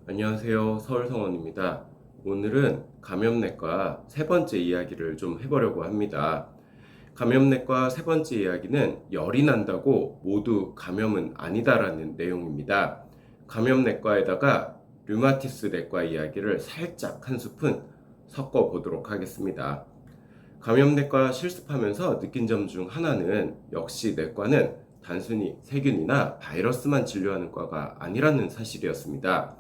안녕하세요. 서울성원입니다. 오늘은 감염내과 세 번째 이야기를 좀 해보려고 합니다. 감염내과 세 번째 이야기는 열이 난다고 모두 감염은 아니다라는 내용입니다. 감염내과에다가 류마티스 내과 이야기를 살짝 한 스푼 섞어 보도록 하겠습니다. 감염내과 실습하면서 느낀 점 중 하나는 역시 내과는 단순히 세균이나 바이러스만 진료하는 과가 아니라는 사실이었습니다.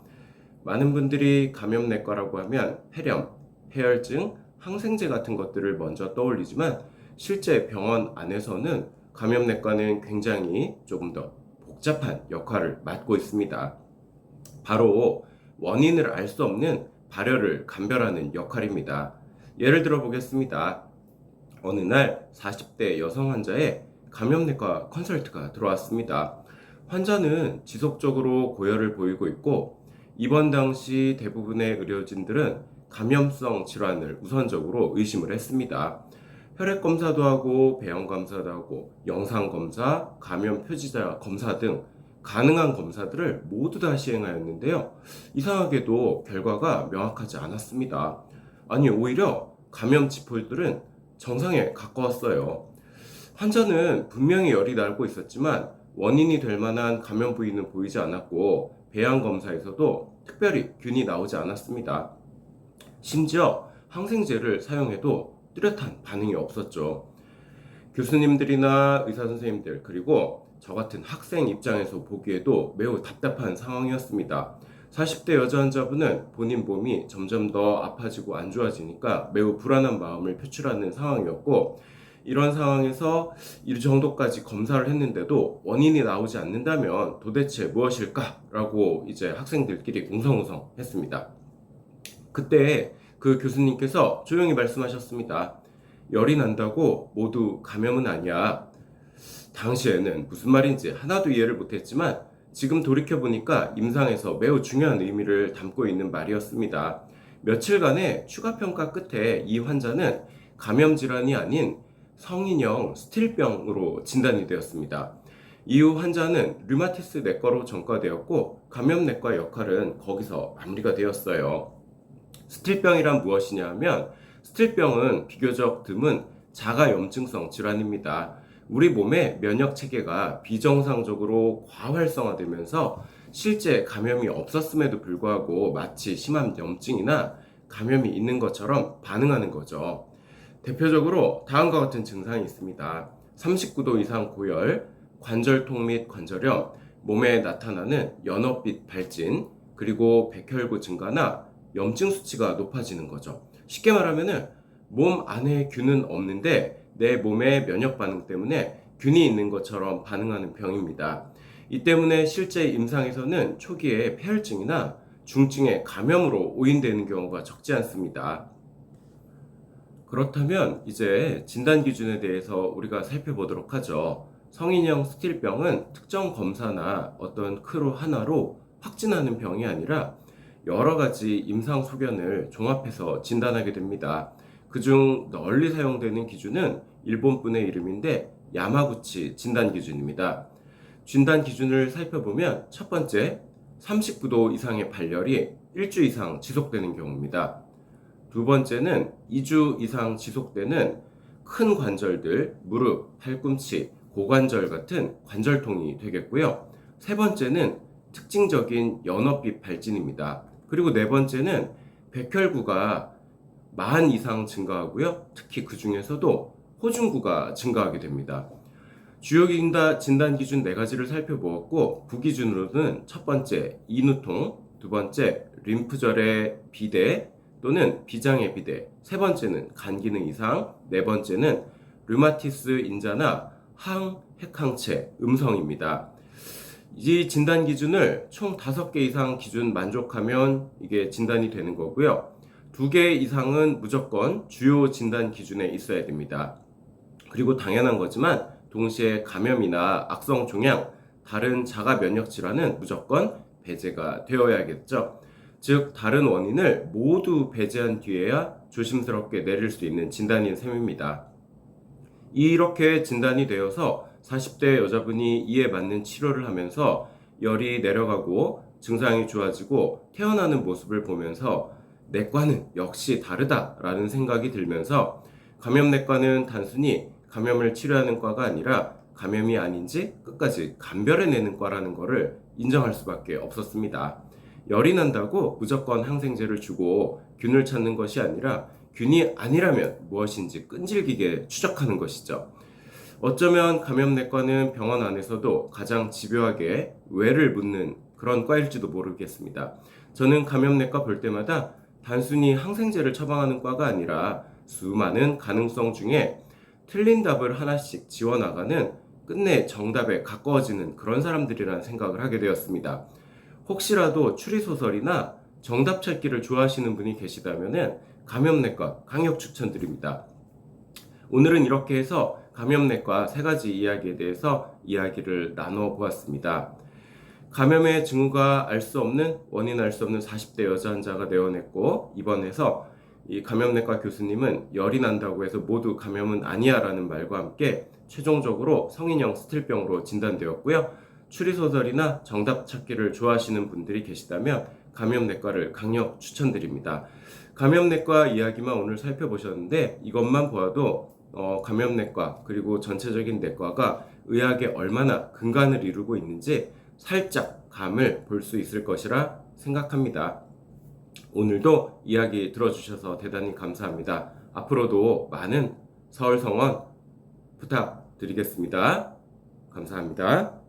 많은 분들이 감염내과라고 하면 폐렴, 폐혈증, 항생제 같은 것들을 먼저 떠올리지만 실제 병원 안에서는 감염내과는 굉장히 조금 더 복잡한 역할을 맡고 있습니다. 바로 원인을 알 수 없는 발열을 감별하는 역할입니다. 예를 들어 보겠습니다. 어느 날 40대 여성 환자의 감염내과 컨설트가 들어왔습니다. 환자는 지속적으로 고열을 보이고 있고 입원 당시 대부분의 의료진들은 감염성 질환을 우선적으로 의심을 했습니다. 혈액 검사도 하고 배영 검사도 하고 영상 검사, 감염 표지자 검사 등 가능한 검사들을 모두 다 시행하였는데요. 이상하게도 결과가 명확하지 않았습니다. 아니, 오히려 감염 지포들은 정상에 가까웠어요. 환자는 분명히 열이 나고 있었지만 원인이 될 만한 감염 부위는 보이지 않았고 배양 검사에서도 특별히 균이 나오지 않았습니다. 심지어 항생제를 사용해도 뚜렷한 반응이 없었죠. 교수님들이나 의사 선생님들 그리고 저 같은 학생 입장에서 보기에도 매우 답답한 상황이었습니다. 40대 여자 환자분은 본인 몸이 점점 더 아파지고 안 좋아지니까 매우 불안한 마음을 표출하는 상황이었고, 이런 상황에서 이 정도까지 검사를 했는데도 원인이 나오지 않는다면 도대체 무엇일까라고 이제 학생들끼리 웅성웅성 했습니다. 그때 그 교수님께서 조용히 말씀하셨습니다. 열이 난다고 모두 감염은 아니야. 당시에는 무슨 말인지 하나도 이해를 못했지만 지금 돌이켜보니까 임상에서 매우 중요한 의미를 담고 있는 말이었습니다. 며칠간의 추가 평가 끝에 이 환자는 감염 질환이 아닌 성인형 스틸병으로 진단이 되었습니다. 이후 환자는 류마티스 내과로 전과되었고 감염내과 역할은 거기서 마무리가 되었어요. 스틸병이란 무엇이냐 하면 스틸병은 비교적 드문 자가염증성 질환입니다. 우리 몸의 면역 체계가 비정상적으로 과활성화되면서 실제 감염이 없었음에도 불구하고 마치 심한 염증이나 감염이 있는 것처럼 반응하는 거죠. 대표적으로 다음과 같은 증상이 있습니다. 39도 이상 고열, 관절통 및 관절염, 몸에 나타나는 연어빛 발진, 그리고 백혈구 증가나 염증 수치가 높아지는 거죠. 쉽게 말하면은 몸 안에 균은 없는데 내 몸의 면역 반응 때문에 균이 있는 것처럼 반응하는 병입니다. 이 때문에 실제 임상에서는 초기에 폐혈증이나 중증의 감염으로 오인되는 경우가 적지 않습니다. 그렇다면 이제 진단 기준에 대해서 우리가 살펴보도록 하죠. 성인형 스틸병은 특정 검사나 어떤 크루 하나로 확진하는 병이 아니라 여러 가지 임상 소견을 종합해서 진단하게 됩니다. 그중 널리 사용되는 기준은 일본분의 이름인데 야마구치 진단 기준입니다. 진단 기준을 살펴보면 첫 번째, 39도 이상의 발열이 일주 이상 지속되는 경우입니다. 두 번째는 2주 이상 지속되는 큰 관절들, 무릎, 팔꿈치, 고관절 같은 관절통이 되겠고요. 세 번째는 특징적인 연어빛 발진입니다. 그리고 네 번째는 백혈구가 만 이상 증가하고요. 특히 그 중에서도 호중구가 증가하게 됩니다. 주요 진단 기준 네 가지를 살펴보았고, 부기준으로는 첫 번째 인후통, 두 번째 림프절의 비대 또는 비장의 비대, 세 번째는 간 기능 이상, 네 번째는 류마티스 인자나 항핵항체 음성입니다. 이 진단 기준을 총 5개 이상 기준 만족하면 이게 진단이 되는 거고요. 2개 이상은 무조건 주요 진단 기준에 있어야 됩니다. 그리고 당연한 거지만 동시에 감염이나 악성 종양, 다른 자가 면역 질환은 무조건 배제가 되어야겠죠. 즉 다른 원인을 모두 배제한 뒤에야 조심스럽게 내릴 수 있는 진단인 셈입니다. 이렇게 진단이 되어서 40대 여자분이 이에 맞는 치료를 하면서 열이 내려가고 증상이 좋아지고 퇴원하는 모습을 보면서 내과는 역시 다르다라는 생각이 들면서 감염내과는 단순히 감염을 치료하는 과가 아니라 감염이 아닌지 끝까지 감별해내는 과라는 것을 인정할 수밖에 없었습니다. 열이 난다고 무조건 항생제를 주고 균을 찾는 것이 아니라 균이 아니라면 무엇인지 끈질기게 추적하는 것이죠. 어쩌면 감염내과는 병원 안에서도 가장 집요하게 왜를 묻는 그런 과일지도 모르겠습니다. 저는 감염내과 볼 때마다 단순히 항생제를 처방하는 과가 아니라 수많은 가능성 중에 틀린 답을 하나씩 지워나가는 끝내 정답에 가까워지는 그런 사람들이라는 생각을 하게 되었습니다. 혹시라도 추리소설이나 정답 찾기를 좋아하시는 분이 계시다면 감염내과 강력 추천드립니다. 오늘은 이렇게 해서 감염내과 3가지 이야기에 대해서 이야기를 나눠 보았습니다. 감염의 징후가 알 수 없는, 원인 알 수 없는 40대 여자 환자가 내원했고, 입원해서 이 감염내과 교수님은 열이 난다고 해서 모두 감염은 아니야 라는 말과 함께 최종적으로 성인형 스틸병으로 진단되었고요. 추리소설이나 정답 찾기를 좋아하시는 분들이 계시다면 감염내과를 강력 추천드립니다. 감염내과 이야기만 오늘 살펴보셨는데 이것만 보아도 감염내과 그리고 전체적인 내과가 의학에 얼마나 근간을 이루고 있는지 살짝 감을 볼 수 있을 것이라 생각합니다. 오늘도 이야기 들어주셔서 대단히 감사합니다. 앞으로도 많은 서울성원 부탁드리겠습니다. 감사합니다.